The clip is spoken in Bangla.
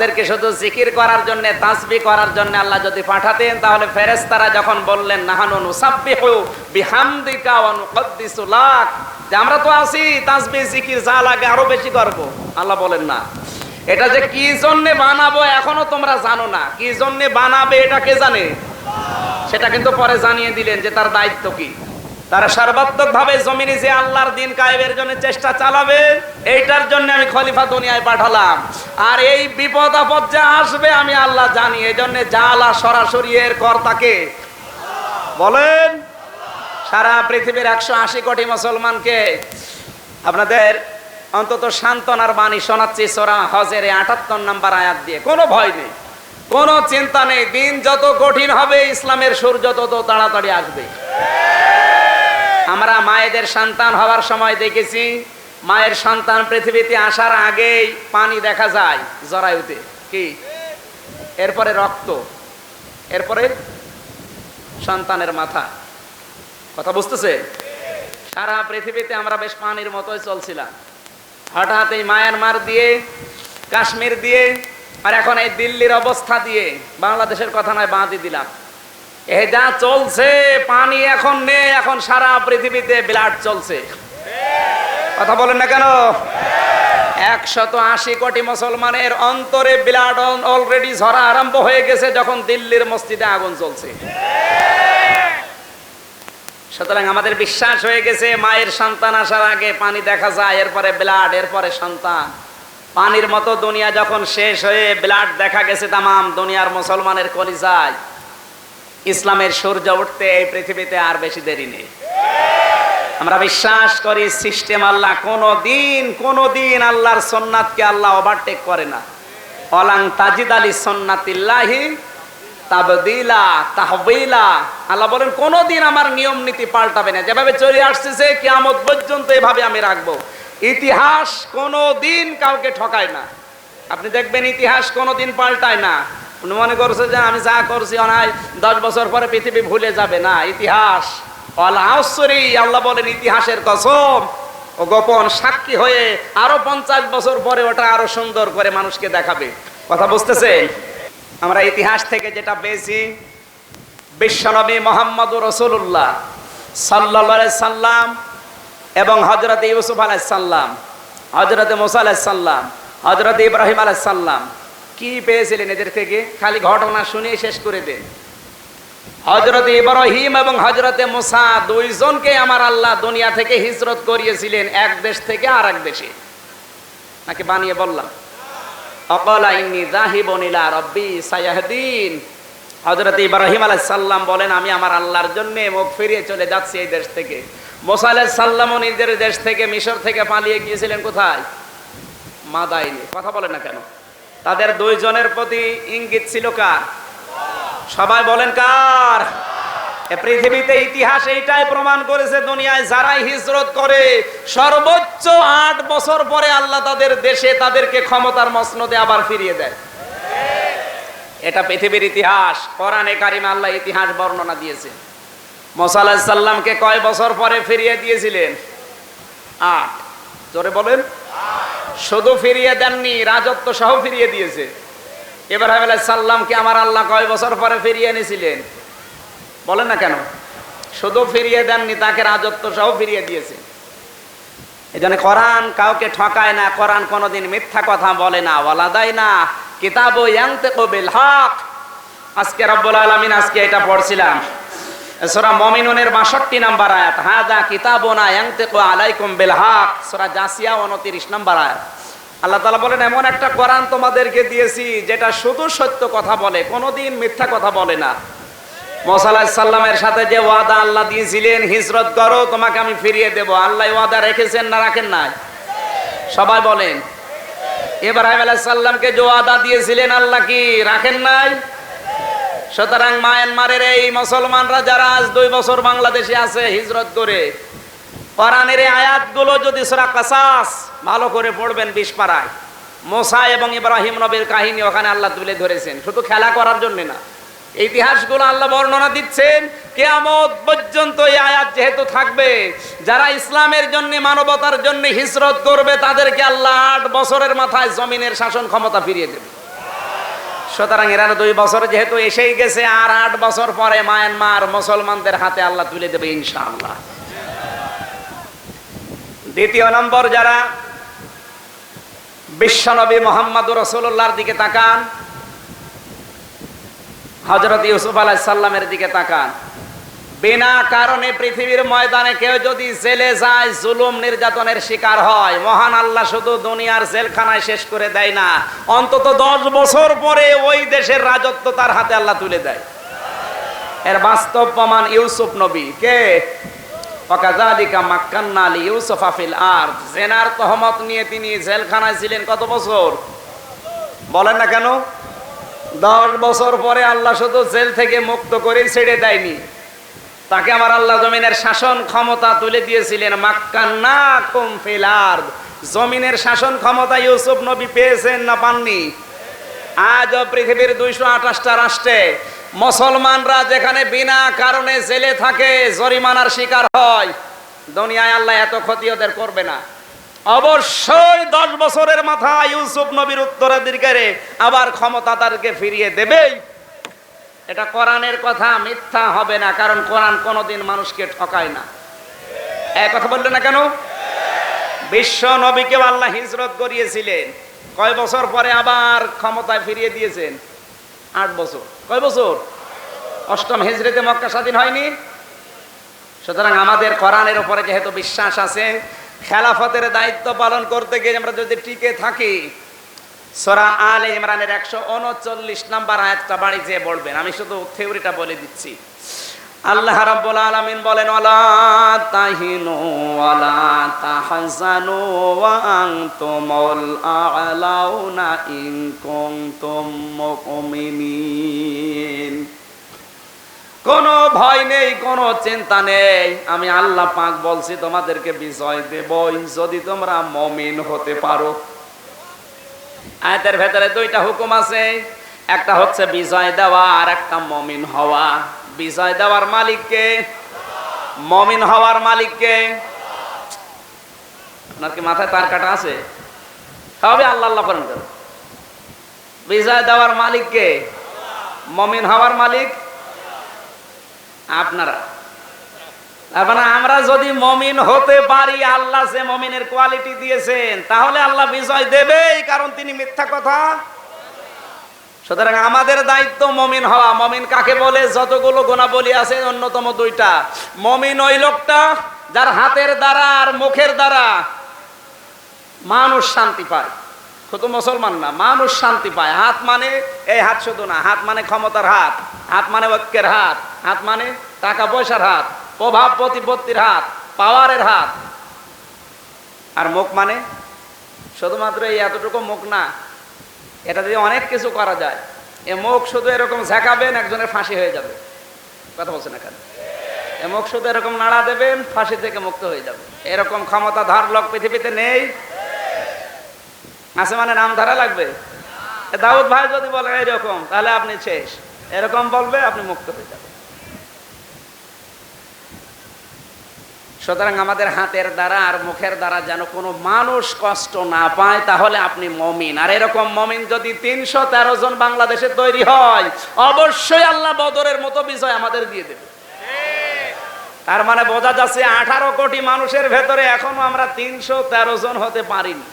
তাদেরকে শুধু জিকির করার জন্য, তাসবিহ করার জন্য আল্লাহ যদি পাঠাতেন, তাহলে ফেরেশতারা যখন বললেন নাহানু নুসাব্বিহু বিহামদিকা ওয়া নুকদ্দিসু লাক, যে আমরা তো আছি তাসবিহ জিকির যা লাগে আরো বেশি করব, আল্লাহ বলেন না। এটা যে কি জন্য বানাবো এখনো তোমরা জানো না, কি জন্য বানাবে এটা কে জানে? সেটা কিন্তু পরে জানিয়ে দিলেন যে তার দায়িত্ব কি। তারা সর্বাত্মকভাবে জমিনে যে আল্লাহর দিন কায়েমের জন্য চেষ্টা চালাবে, এইটার জন্য আমি খলিফা দুনিয়ায় পাঠালাম। আর এই বিপদ আপদ যে আসবে আমি আল্লাহ জানি, এই জন্য জালা সরাসরি এর কর্তাকে বলেন। সারা পৃথিবীর 180 কোটি মুসলমানকে আপনাদের অন্তত সান্ত্বনার বাণী শোনাচ্ছি সূরা হজের 78 নম্বর আয়াত দিয়ে। কোনো ভয় নেই, কোনো চিন্তা নেই। দিন যত কঠিন হবে ইসলামের সূর্য তত তাড়াতাড়ি আসবে। আমরা মায়েদের সন্তান হওয়ার সময় দেখেছি, মায়ের সন্তান পৃথিবীতে আসার আগেই পানি দেখা যায় জরায়ুতে, কি এরপরে রক্ত, এরপরে সন্তানের মাথা। কথা বুঝতেছে? সারা পৃথিবীতে আমরা বেশ পানির মতোই চলছিলাম। হঠাৎ এই মায়ানমার দিয়ে, কাশ্মীর দিয়ে, আর এখন এই দিল্লির অবস্থা দিয়ে, বাংলাদেশের কথা নয় বাঁধি দিলাম, এ যা চলছে, পানি এখন নেই, এখন সারা পৃথিবীতে ব্লাড চলছে। কথা বলেন না কেন? 180 কোটি মুসলমানের অন্তরে ব্লাড অলরেডি ঝরা আরম্ভ হয়ে গেছে যখন দিল্লির মসজিদে আগুন চলছে। সুতরাং আমাদের বিশ্বাস হয়ে গেছে মায়ের সন্তান আসার আগে পানি দেখা যায়, এরপরে ব্লাড, এরপরে সন্তান। পানির মতো দুনিয়া যখন শেষ হয়ে ব্লাড দেখা গেছে তামাম দুনিয়ার মুসলমানের কলিজায়, ইসলামের সূর্য উঠতে এই পৃথিবীতে আর বেশি দেরি নেই। আমরা বিশ্বাস করি সিস্টেম আল্লাহ কোনদিন আল্লাহর সুন্নাতকে আল্লাহ ওভারটেক করে না। ওয়ালাং তাজিদ আলি সুন্নাতিল্লাহি তাবদীলা তাহওয়িলা। আল্লাহ বলেন কোনদিন আমার নিয়ম নীতি পাল্টাবে না, যেভাবে চলে আসছে কিয়ামত পর্যন্ত এভাবে আমি রাখবো। ইতিহাস কোনদিন কাউকে ঠকায় না। আপনি দেখবেন ইতিহাস কোনদিন পাল্টায় না। মনে করছে যে আমি যা করছি অনায় 10 বছর পরে পৃথিবী ভুলে যাবে না। ইতিহাস আল্লাহ বলেন ইতিহাসের কসম, ও গোপন সাক্ষী হয়ে আরো 50 বছর পরে ওটা আরো সুন্দর করে মানুষকে দেখাবে। কথা বুঝতেছেন? আমরা ইতিহাস থেকে যেটা পেয়েছি, বিশ্বনবী মুহাম্মদুর রাসূলুল্লাহ সাল্লাল্লাহু আলাইহি সাল্লাম এবং হযরত ইউসুফ আলাইহিস সালাম, হযরত মুসা আলাইহিস সালাম, হযরত ইব্রাহিম আলাইহিস সালাম কি পেয়েছিলেন এদের থেকে? খালি ঘটনা শুনে শেষ করে দেন। হযরত ইব্রাহিম এবং হযরত মুসা দুইজনকে আমার আল্লাহ দুনিয়া থেকে হিজরত করিয়েছিলেন, এক দেশ থেকে আরেক দেশে। নাকি বানিয়ে বললাম? আকালা ইন্নী যাহিবুন ইলা রাব্বি সায়াহদিন। হযরত ইব্রাহিম আলাইহিস সালাম বলেন আমি আমার আল্লাহর জন্য মুখ ফিরিয়ে চলে যাচ্ছি এই দেশ থেকে। মুসা আলাইহিস সালামও নিজের দেশ থেকে, মিশর থেকে পালিয়ে গিয়েছিলেন কোথায়? মাদাইনে। কথা বলেন না কেন? তাদের দুইজনের প্রতি ইঙ্গিত ছিল কার? সবাই বলেন কার? পৃথিবীতে ইতিহাস এইটাই প্রমাণ করেছে, দুনিয়ায় যারাই হিজরত করে সর্বোচ্চ 8 বছর পরে আল্লাহ তাদের দেশে তাদেরকে ক্ষমতার মসনদে আবার ফিরিয়ে দেয়। এটা পৃথিবীর ইতিহাস। কোরআনে কারিমে আল্লাহ ইতিহাস বর্ণনা দিয়েছে। মুসা আলাইহিস সালামকে কয় বছর পরে ফিরিয়ে দিয়েছিলেন? 8। জোরে বলেন। শুধু ফিরিয়ে দেননি, রাজত্ব সহ ফিরিয়ে দিয়েছে। ইব্রাহিম আলাইহিস সালামকে আমার আল্লাহ কয় বছর পরে ফিরিয়ে এনেছিলেন? বলেন না কেন? শুধু ফিরিয়ে দেননি, তাকে রাজত্ব সহ ফিরিয়ে দিয়েছে। এজন্য কোরআন কাউকে ঠকায় না, কোরআন কোনোদিন মিথ্যা কথা বলে না। ওয়ালাদাইনা কিতাবু ইয়ানতিকু বিল হক। আজকে রব্বুল আলামিন আজকে এটা পড়ছিলাম, সূরা মুমিনুনের 62 নম্বর আয়াত, হাযা কিতাবুনা ইয়ানতিকু আলাইকুম বিল হক। সূরা জাসিয়া 29 নম্বর আয়াত। আল্লাহ তাআলা বলেন এমন একটা কোরআন তোমাদেরকে দিয়েছি যেটা শুধু সত্য কথা বলে, কোনোদিন মিথ্যা কথা বলে না। মুসা আলাইহিস সালামের সাথে যে ওয়াদা আল্লাহ দিয়েছিলেন, হিজরত করো তোমাকে আমি ফিরিয়ে দেব, আল্লাহ ওয়াদা রেখেছেন না রাখেন নাই? সবাই বলেন। ইব্রাহিম আলাইহিস সালামকে যে ওয়াদা দিয়েছিলেন আল্লাহ কি রাখেন নাই? সুতরাং মায়ানমারের এই মুসলমানরা যারা আজ 2 বছর বাংলাদেশে আছে হিজরত করে, কোরআনের এই আয়াতগুলো যদি সূরা কাসাস ভালো করে পড়বেন 20 পারায়, মুসা এবং ইব্রাহিম নবীর কাহিনী ওখানে আল্লাহ তুলে ধরেছেন, শুধু খেলা করার জন্য না। ইতিহাসগুলো আল্লাহ বর্ণনা দিচ্ছেন, কিয়ামত পর্যন্ত এই আয়াত যেহেতু থাকবে, যারা ইসলামের জন্য, মানবতার জন্য হিজরত করবে তাদেরকে আল্লাহ 8 বছরের মাথায় জমিনের শাসন ক্ষমতা ফিরিয়ে দেবে। সুতরাং এরা 2 বছর যেহেতু এসেই গেছে, আর 8 বছর পরে মায়ানমার মুসলমানদের হাতে আল্লাহ তুলে দেবে ইনশাআল্লাহ। দ্বিতীয় নম্বর, যারা বিশ্বনবী মুহাম্মদুর রাসূলুল্লাহর দিকে তাকান, হযরত ইউসুফ আলাইহিস সালামের দিকে তাকান। বিনা কারণে পৃথিবীর ময়দানে কেউ যদি জেলে যায়, জুলুম নির্যাতনের শিকার হয়, মহান আল্লাহ শুধু দুনিয়ার জেলখানায় শেষ করে দেয় না, অন্তত 10 বছর পরে ওই দেশের রাজত্ব তার হাতে আল্লাহ তুলে দেয়। এর বাস্তব প্রমাণ ইউসুফ নবী। কে? ওয়াকাযালিকা মাক্কান্না লিইউসুফা ফিল আরদ। জেনার তহমত নিয়ে তিনি জেলখানায় ছিলেন কত বছর? বলেন না কেন? 10 বছর পরে আল্লাহ শুধু জেল থেকে মুক্ত করেই ছেড়ে দেয়নি, তাকে আমার আল্লাহ জমিনের শাসন ক্ষমতা তুলে দিয়েছিলেন। মাক্কান্নাকুম ফিল আরদ। জমিনের শাসন ক্ষমতা ইউসুফ নবী পেয়েছেন না পাননি? আজও পৃথিবীর 228টা রাষ্ট্রে মুসলমানরা যেখানে বিনা কারণে জেলে থাকে, জরিমানার শিকার হয়, দুনিয়ায় আল্লাহ এত ক্ষতি ওদের করবে না। অবশ্যই 10 বছরের মাথায় ইউসুফ নবীর উত্তরাধিকারে আবার ক্ষমতা তাদেরকে ফিরিয়ে দেবেই। এটা কোরআনের কথা, মিথ্যা হবে না, কারণ কোরআন কোনোদিন মানুষকে ঠকায় না। এক কথা বললেন না কেন? বিশ্ব নবীকে আল্লাহ হিজরত করিয়েছিলেন, কয় বছর পরে আবার ক্ষমতায় ফিরিয়ে দিয়েছেন? 8 বছর। কয় বছর? 8ম হিজরতে মক্কা স্বাধীন হয়নি? সুতরাং আমাদের কোরআনের উপরে যেহেতু বিশ্বাস আছে, খেলাফতের দায়িত্ব পালন করতে গিয়ে আমরা যদি টিকে থাকি, সূরা আলে ইমরানের 139 নম্বর আয়াতটা বাড়ি যেয়ে পড়বেন। আমি শুধু থিওরিটা বলে দিচ্ছি। আল্লাহ রাব্বুল আলামিন বলেন, ওয়ালা তাহিনু ওয়ালা তাহজানু ওয়া আনতুমুল আ'লাউনা ইন কুনতুম মুমিনিন। কোনো ভয় নেই, কোনো চিন্তা নেই, আমি আল্লাহ পাক বলছি তোমাদেরকে বিজয় দেবই যদি তোমরা মুমিন হতে পারো। আয়াতের ভেতরে 2টা হুকুম আছে, একটা হচ্ছে বিজয় দেওয়া আর একটা মুমিন হওয়া। বিজয় দেওয়ার মালিক কে? মুমিন হওয়ার মালিক কে? আপনার কি মাথায় তার কাটা আছে? সবে আল্লাহ আল্লাহ করেন। বিজয় দেওয়ার মালিক কে? মুমিন হওয়ার মালিক আপনারা। আমরা যদি মুমিন হতে পারি, আল্লাহ যে মুমিনের কোয়ালিটি দিয়েছেন, তাহলে আল্লাহ বিজয় দেবেই, কারণ তিনি মিথ্যা কথা। সুতরাং আমাদের দায়িত্ব মুমিন হওয়া। মুমিন কাকে বলে? যতগুলো গুণাবলী আছে অন্যতম 2টা। মুমিন ওই লোকটা যার হাতের দ্বারা আর মুখের দ্বারা মানুষ শান্তি পায়। শুধু মুসলমান না, মানুষ শান্তি পায়। হাত মানে এই হাত শুধু না, হাত মানে ক্ষমতার হাত, হাত মানে ঐক্যের হাত, হাত মানে টাকা পয়সার হাত, প্রভাব প্রতিপত্তির হাত, পাওয়ারের হাত। আর মুখ মানে শুধুমাত্র এই এতটুকু মুখ না, এটা দিয়ে অনেক কিছু করা যায়। এ মুখ শুধু এরকম ঝাঁকাবেন, একজনের ফাঁসি হয়ে যাবে। কথা বলছেন না কেন? এ মুখ শুধু এরকম নাড়া দেবেন, ফাঁসি থেকে মুক্ত হয়ে যাবে। এরকম ক্ষমতাধর লোক পৃথিবীতে নেই। আছে মানে নাম ধরা লাগবে। দাউদ ভাই যদি বলে এরকম, তাহলে আপনি শেষ। এরকম বলবে, আপনি মুক্ত হয়ে যাবেন। সুতরাং আমাদের হাতের দ্বারা আর মুখের দ্বারা যেন কোনো মানুষ কষ্ট না পায়, তাহলে আপনি মুমিন। আর এরকম মুমিন যদি 313 জন বাংলাদেশে তৈরি হয়, অবশ্যই আল্লাহ বদরের মতো বিজয় আমাদের দিয়ে দেবে। তার মানে বোঝা যাচ্ছে 18 কোটি মানুষের ভেতরে এখনো আমরা 313 জন হতে পারিনি।